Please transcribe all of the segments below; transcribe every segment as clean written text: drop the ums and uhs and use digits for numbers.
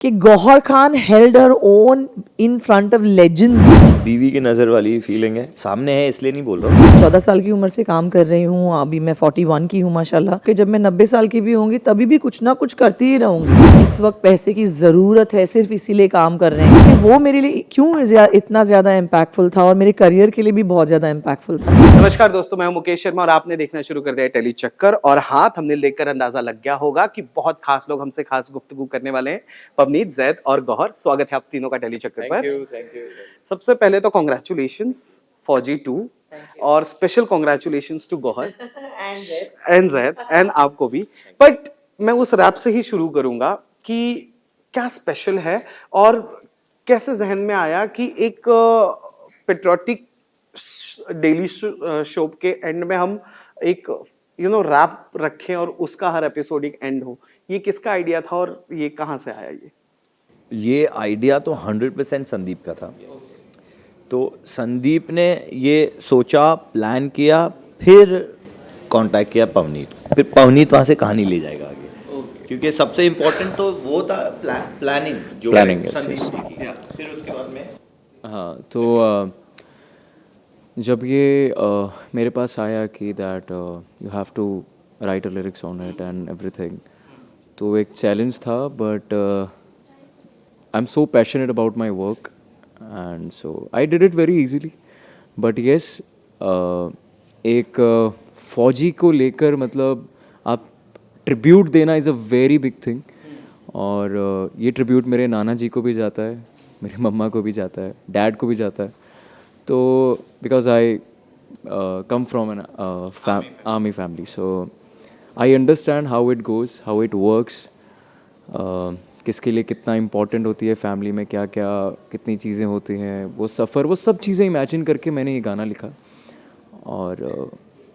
कि Gauhar Khan held her own in front of legends. बीवी की नज़र वाली फीलिंग है, सामने है इसलिए नहीं बोल रहा हूँ। 14 साल की उम्र से काम कर रही हूँ, अभी मैं 41 की हूँ माशाल्लाह। कि जब मैं 90 साल की भी होंगी तभी भी कुछ ना कुछ करती ही रहूंगी। इस वक्त पैसे की ज़रूरत है, सिर्फ इसीलिए काम कर रहे हैं कि वो मेरे लिए क्यों इतना ज़्यादा इम्पैक्टफुल था और मेरे करियर के लिए भी बहुत ज़्यादा इम्पैक्टफुल था। नमस्कार दोस्तों, मैं हूं मुकेश शर्मा और आपने देखना शुरू कर दिया टेली चक्कर। और हाँ, थंबनेल देखकर अंदाजा लग गया होगा कि बहुत खास लोग हमसे खास गुफ्तगू करने वाले हैं। पवनीत, जैद और गौहर, स्वागत है आप तीनों का टेली चक्कर पर। Thank you. सबसे पहले तो कॉन्ग्रेचुलेशंस फौजी 2 और special congratulations to Gauhar and Zaid एंड आपको भी। बट मैं उस रैप से ही शुरू करूंगा कि क्या स्पेशल है और कैसे जहन में आया कि एक पेट्रियोटिक डेली शो के एंड में हम एक रैप रखें और उसका हर एपिसोड एक एंड हो। ये किसका आइडिया था और ये कहाँ से आया? ये आइडिया तो 100% संदीप का था। तो संदीप ने ये सोचा, प्लान किया, फिर कांटेक्ट किया पवनीत, फिर पवनीत वहाँ से कहानी ले जाएगा आगे। क्योंकि सबसे इम्पोर्टेंट तो वो था प्लानिंग, जो Planning, yes, संदीप yes. ने की। फिर उसके बाद में हाँ, तो जब ये मेरे पास आया कि that you have to write a lyrics on it and everything, तो एक चैलेंज था। But I am so passionate about my work and so I did it very easily. But yes, एक फौजी को लेकर मतलब आप ट्रिब्यूट देना is a very big thing. और ये ट्रिब्यूट मेरे नाना जी को भी जाता है, मेरी मम्मा को भी जाता है, डैड को भी जाता है। तो because I come from an army family, so I understand how it goes, how it works, किसके लिए कितना इम्पोर्टेंट होती है फैमिली में, क्या क्या कितनी चीज़ें होती हैं, वो सफ़र, वो सब चीज़ें इमेजिन करके मैंने ये गाना लिखा। और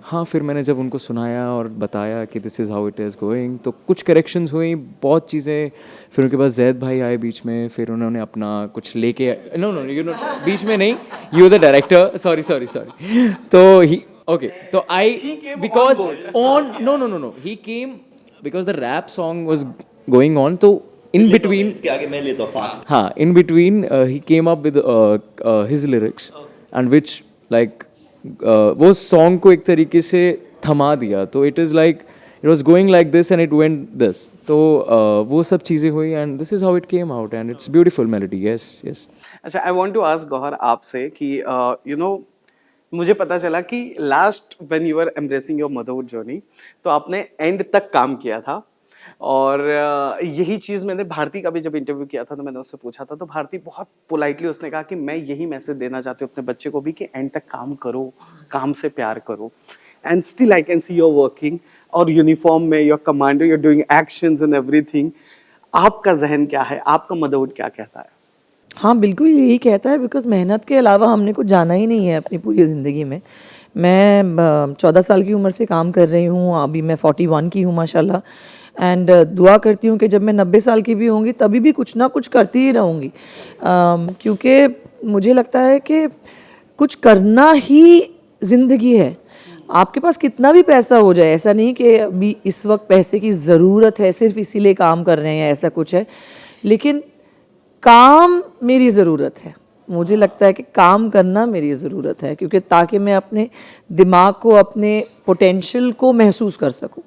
हाँ, फिर मैंने जब उनको सुनाया और बताया कि this is how it is going, तो कुछ करेक्शंस हुई, बहुत चीज़ें। फिर उनके पास जैद भाई आए बीच में, फिर उन्होंने अपना कुछ लेके, नो नो यू नो बीच में नहीं, you the director, sorry sorry sorry. तो ही ओके, तो I because on no he came because the rap song was going on, तो इन बिटवीन, इसके आगे मैं लेता हूँ फास्ट। हाँ, in between he came up with his lyrics and which like वो सॉन्ग को एक तरीके से थमा दिया। तो it is like it was going like this and it went this. तो वो सब चीज़ें हुई and this is how it came out and it's beautiful melody. Yes yes. अच्छा, I want to ask Gauahar आपसे कि मुझे पता चला कि last when you are embracing your motherhood journey, तो आपने एंड तक काम किया था। और यही चीज़ मैंने भारती का भी जब इंटरव्यू किया था तो मैंने उससे पूछा था, तो भारती बहुत पोलाइटली उसने कहा कि मैं यही मैसेज देना चाहती हूँ अपने बच्चे को भी कि एंड तक काम करो, काम से प्यार करो। And still I can see your working और यूनिफॉर्म में your commando, you're doing actions and everything. आपका जहन क्या है, आपका मदरहुड क्या कहता है? हाँ बिल्कुल यही कहता है, बिकॉज मेहनत के अलावा हमने कुछ जाना ही नहीं है अपनी पूरी ज़िंदगी में। मैं 14 साल की उम्र से काम कर रही हूँ, अभी मैं 41 की हूँ माशाल्लाह। एंड दुआ करती हूँ कि जब मैं 90 साल की भी होंगी तभी भी कुछ ना कुछ करती ही रहूँगी, क्योंकि मुझे लगता है कि कुछ करना ही ज़िंदगी है। आपके पास कितना भी पैसा हो जाए, ऐसा नहीं कि अभी इस वक्त पैसे की ज़रूरत है, सिर्फ इसीलिए काम कर रहे हैं, ऐसा कुछ है। लेकिन काम मेरी ज़रूरत है, मुझे लगता है कि काम करना मेरी ज़रूरत है, क्योंकि ताकि मैं अपने दिमाग को, अपने पोटेंशियल को महसूस कर सकूं।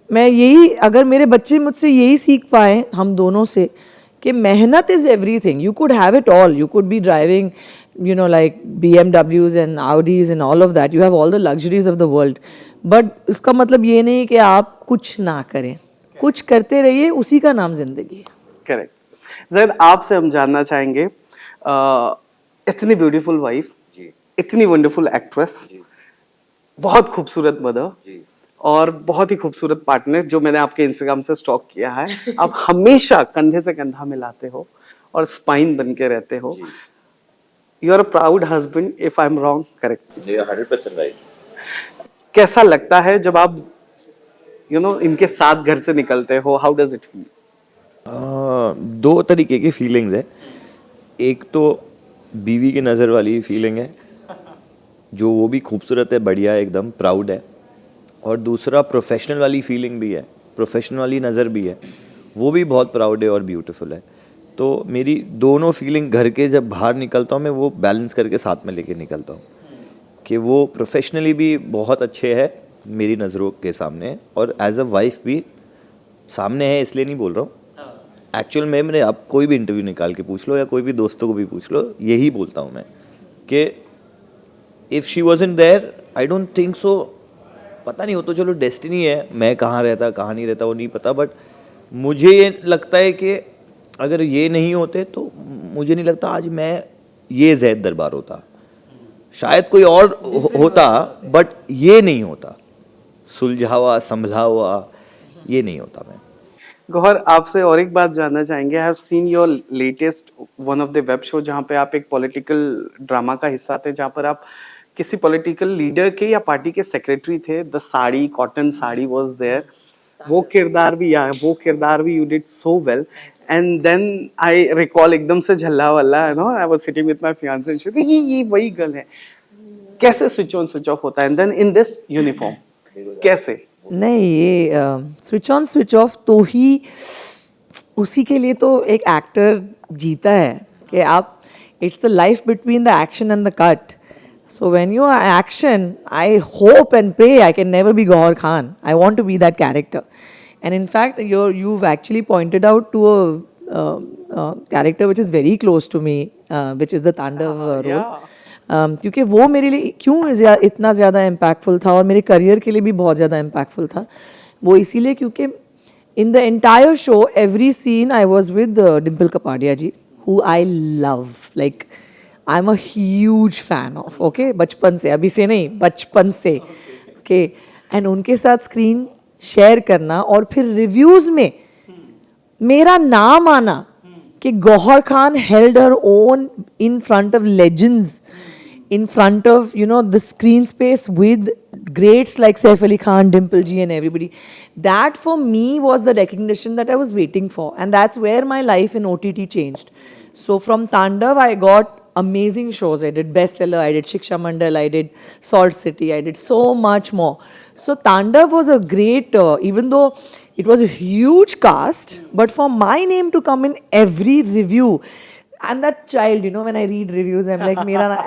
मैं यही, अगर मेरे बच्चे मुझसे यही सीख पाएँ हम दोनों से कि मेहनत is everything, you could have it all, you could be driving like BMWs and Audis and all of that, you have all the luxuries of the world, but इसका मतलब ये नहीं कि आप कुछ ना करें, कुछ करते रहिए, उसी का नाम ज़िंदगी है। करेक्ट। जैद, आपसे हम जानना चाहेंगे, इतनी ब्यूटीफुल वाइफ, इतनी वंडरफुल एक्ट्रेस, बहुत खूबसूरत मदर और बहुत ही खूबसूरत पार्टनर, जो मैंने आपके इंस्टाग्राम से स्टॉक किया है। आप हमेशा कंधे से कंधा मिलाते हो और स्पाइन बन के रहते हो। You are a proud husband, if I am wrong, correct? 100% right. कैसा लगता है जब आप इनके साथ घर से निकलते हो? How does it feel? दो तरीके की फीलिंग्स है। एक तो बीवी की नज़र वाली फीलिंग है, जो वो भी खूबसूरत है, बढ़िया है, एकदम प्राउड है। और दूसरा प्रोफेशनल वाली फीलिंग भी है, प्रोफेशनल वाली नज़र भी है, वो भी बहुत प्राउड है और ब्यूटीफुल है। तो मेरी दोनों फीलिंग घर के जब बाहर निकलता हूँ मैं वो बैलेंस करके साथ में लेके निकलता हूँ कि वो प्रोफेशनली भी बहुत अच्छे है मेरी नज़रों के सामने और एज अ वाइफ भी सामने है, इसलिए नहीं बोल रहा हूँ। एक्चुअल में मैंने आप कोई भी इंटरव्यू निकाल के पूछ लो या कोई भी दोस्तों को भी पूछ लो, यही बोलता हूँ मैं कि if she wasn't there I don't think so, पता नहीं, हो तो चलो डेस्टिनी है, मैं कहाँ रहता कहाँ नहीं रहता वो नहीं पता, बट मुझे ये लगता है कि अगर ये नहीं होते तो मुझे नहीं लगता आज मैं ये जैद दरबार होता, शायद कोई और होता बट ये नहीं होता, सुलझा हुआ संभला हुआ ये नहीं होता मैं। गौहर, आपसे और एक बात जानना चाहेंगे। I have seen your latest one of the web show जहाँ पे आप एक पॉलिटिकल ड्रामा का हिस्सा थे, जहाँ पर आप किसी पॉलिटिकल लीडर के या पार्टी के सेक्रेटरी थे। The sari, cotton sari was there. वो किरदार भी you did so well. And then I recall एकदम से झल्ला वल्ला, you know, I was sitting with my fiance and she थी ये वही गर्ल है। कैसे स्विच ऑन स्विच ऑफ होता है and then in this uniform कैसे? नहीं, ये स्विच ऑन स्विच ऑफ तो ही उसी के लिए तो एक एक्टर जीता है कि आप, it's the life between the action and the cut. So when you are action, I hope and pray I can never be Gauhar Khan. I want to be that character. And in fact, you've actually pointed out to a character which is very close to me, which is the Tandav role. Yeah. क्योंकि वो मेरे लिए क्यों इतना ज़्यादा impactful था और मेरे करियर के लिए भी बहुत ज़्यादा इम्पैक्टफुल था, वो इसीलिए क्योंकि in the entire show every scene I was with Dimple Kapadia ji, who I love, like I am a huge fan of, okay, बचपन से, अभी से नहीं, बचपन से, ओके. एंड उनके साथ स्क्रीन शेयर करना और फिर रिव्यूज़ में मेरा नाम आना कि Gauhar Khan held her own in front of legends, in front of, you know, the screen space with greats like Saif Ali Khan, Dimple ji and everybody. That for me was the recognition that I was waiting for, and that's where my life in OTT changed. So from Tandav I got amazing shows. I did Bestseller, I did Shiksha Mandal, I did Salt City, I did so much more. So Tandav was a great, even though it was a huge cast, but for my name to come in every review, I'm that child, you know, when I read reviews, I'm like, Mera na,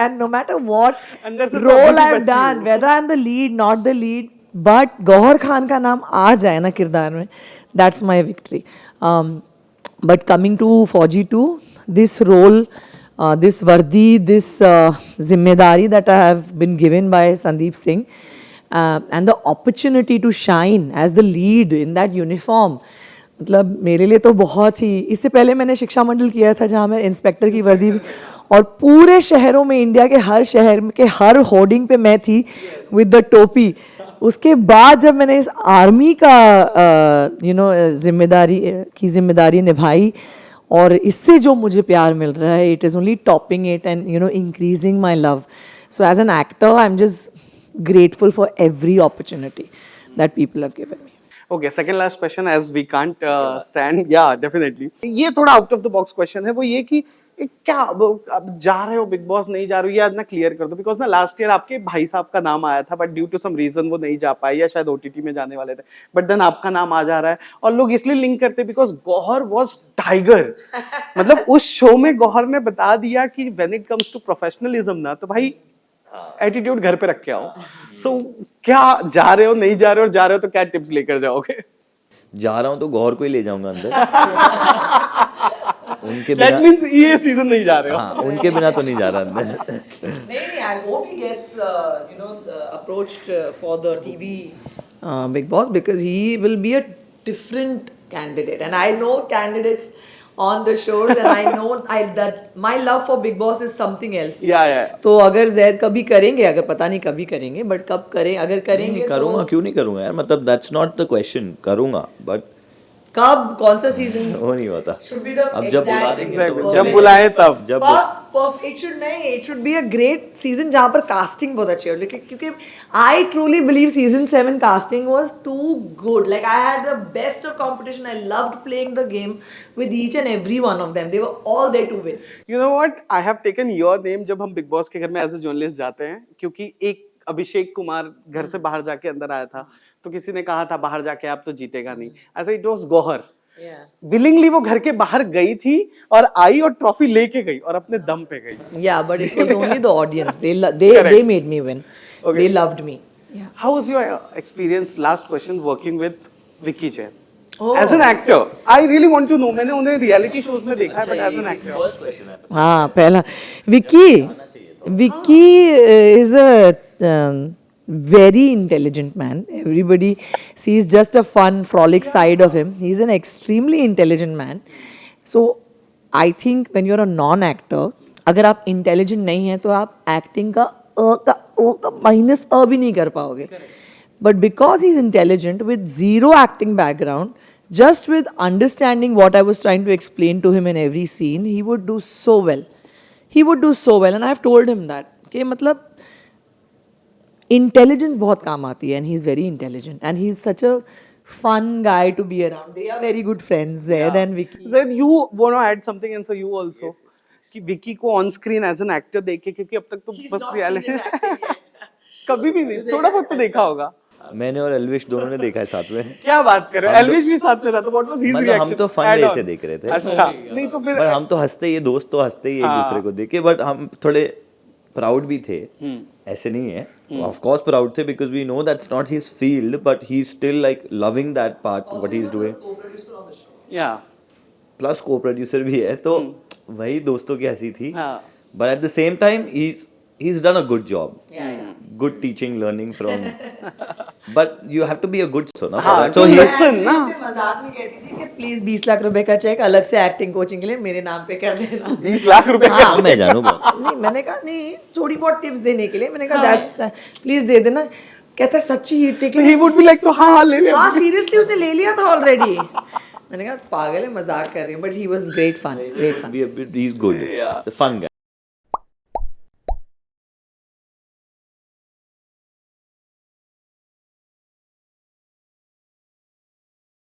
and no matter what अंदर से तो role अभी भी I've बच्ची done, हो। whether I'm the lead, not the lead, but Gauhar Khan का नाम आ जाए ना किरदार में, that's my victory. But coming to Fauji 2, this role, this vardi, this zimmedari that I have been given by Sandeep Singh, and the opportunity to shine as the lead in that uniform, मतलब मेरे लिए तो बहुत ही, इससे पहले मैंने शिक्षा मंडल किया था जहाँ मैं इंस्पेक्टर की वर्दी, और पूरे शहरों में, इंडिया के हर शहर के हर होर्डिंग पे मैं थी विद द टोपी. उसके बाद जब मैंने इस आर्मी का जिम्मेदारी निभाई और इससे जो मुझे प्यार मिल रहा है, it is only topping it and increasing my love. So as an actor I am just grateful for every opportunity that people have given me. Okay, second last question, as we can't stand. Yeah, definitely. ये थोड़ा out of the box question है, वो ये कि क्या अब जा रहे हो बिग बॉस, नहीं जा रहे हो, ये आज ना क्लियर कर दो, बिकॉज ना लास्ट ईयर आपके भाई साहब का नाम आया था but due to some reason वो नहीं जा पाए, या शायद ओटीटी में जाने वाले थे, बट देन आपका नाम आ जा रहा है और लोग इसलिए लिंक करते बिकॉज गौहर वाज टाइगर. मतलब उस शो में गौहर ने बता दिया कि when it comes to professionalism ना, तो भाई एटीट्यूड घर पे रख के आओ. सो क्या जा रहे हो, नहीं जा रहे हो, जा रहे हो तो क्या टिप्स लेकर जाओगे? जा रहा हूँ तो गौर को ही ले जाऊंगा अंदर. उनके दैट बिना, मींस ये सीजन नहीं जा रहे हो. हाँ, उनके बिना तो नहीं जा रहा अंदर. Maybe I hope he gets, approached for the TV Big Boss, because he will be a different candidate, and I know candidates on the shows, and I know that my love for Big Boss is something else. Yeah. तो अगर जैद कभी करेंगे, अगर पता नहीं कभी करेंगे, but कब करें, अगर करेंगे नहीं करूंगा, क्यों नहीं करूंगा यार, मतलब दैट्स नॉट द क्वेश्चन, करूंगा बट कब, कौन सा सीजन वो नहीं होता. should be the अब जब बुला exact देंगे तो जब बुलाए तब. जब it should be a great season जहाँ पर casting बहुत अच्छी हो, लेकिन क्योंकि I truly believe season 7 casting was too good. Like I had the best of competition. I loved playing the game with each and every one of them. They were all there to win. You know what? I have taken your name जब हम big boss के घर में as a journalist जाते हैं, क्योंकि एक अभिषेक कुमार घर से बाहर जाके अंदर आया था, तो किसी ने कहा था बाहर जाके आप तो जीतेगा नहीं, ऐसा इट वाज गौहर. विलिंगली वो घर के बाहर गई थी और आई और ट्रॉफी लेके गई और अपने दम पे गई. Yeah, but it was only the audience. They made me win. They loved me. Yeah. How was your experience? Last question, working with Vicky Jain. Oh. As an actor, I really want to know. मैंने उन्हें reality shows में देखा है, but as an actor. हाँ पहला Vicky is a very intelligent man. Everybody sees just a fun frolic side of him. He's an extremely intelligent man. So I think when you're a non-actor, अगर आप intelligent नहीं हैं तो आप acting का minus भी नहीं कर पाओगे. But because he's intelligent with zero acting background, just with understanding what I was trying to explain to him in every scene, he would do so well. He would do so well, and I've told him that. कि मतलब intelligence बहुत काम आती है, and he's very intelligent, and he's such a fun guy to be around. They are very good friends, Zaid and Vicky. Zaid, you want to add something, and so you also. कि विकी को on screen as an actor देखे, क्योंकि अब तक तो बस reality कभी भी नहीं, थोड़ा बहुत तो देखा होगा. मैंने और एल्विश दोनों ने देखा है साथ में. क्या बात कर रहे हो? एल्विश भी साथ में था, तो व्हाट वाज हिज मतलब रिएक्शन? हम तो फन वे से देख रहे थे. अच्छा, नहीं तो फिर पर हम तो हंसते, ये दोस्त तो हंसते ही एक दूसरे को देख के, बट हम थोड़े प्राउड भी थे. ऐसे नहीं है, ऑफ कोर्स प्राउड थे, because we know that's not his field, but he is still like loving that part what he is doing. या प्लस को प्रोड्यूसर भी है, तो वही दोस्तों की हंसी थी. हाँ. But at the same time he's done a good job. Good teaching, learning from. But you have to be a good so na. हाँ, So to he listen ना. मजाक में कहती थी कि प्लीज 20 लाख रुपए का चेक अलग से एक्टिंग कोचिंग के लिए मेरे नाम पे कर देना. 20 लाख रुपए हाँ. मैं जानू बहुत. नहीं मैंने कहा नहीं, थोड़ी बहुत टिप्स देने के लिए. मैंने कहा दैट्स प्लीज दे देना. कहता है सच्ची ही take he would be like, तो हाँ ले ले. हाँ सीरियसली उसने ले लिया था ऑलरेडी. मैंने कहा पागल है, मजाक कर रही हूँ, but he was great fun. He's good. The fun guy.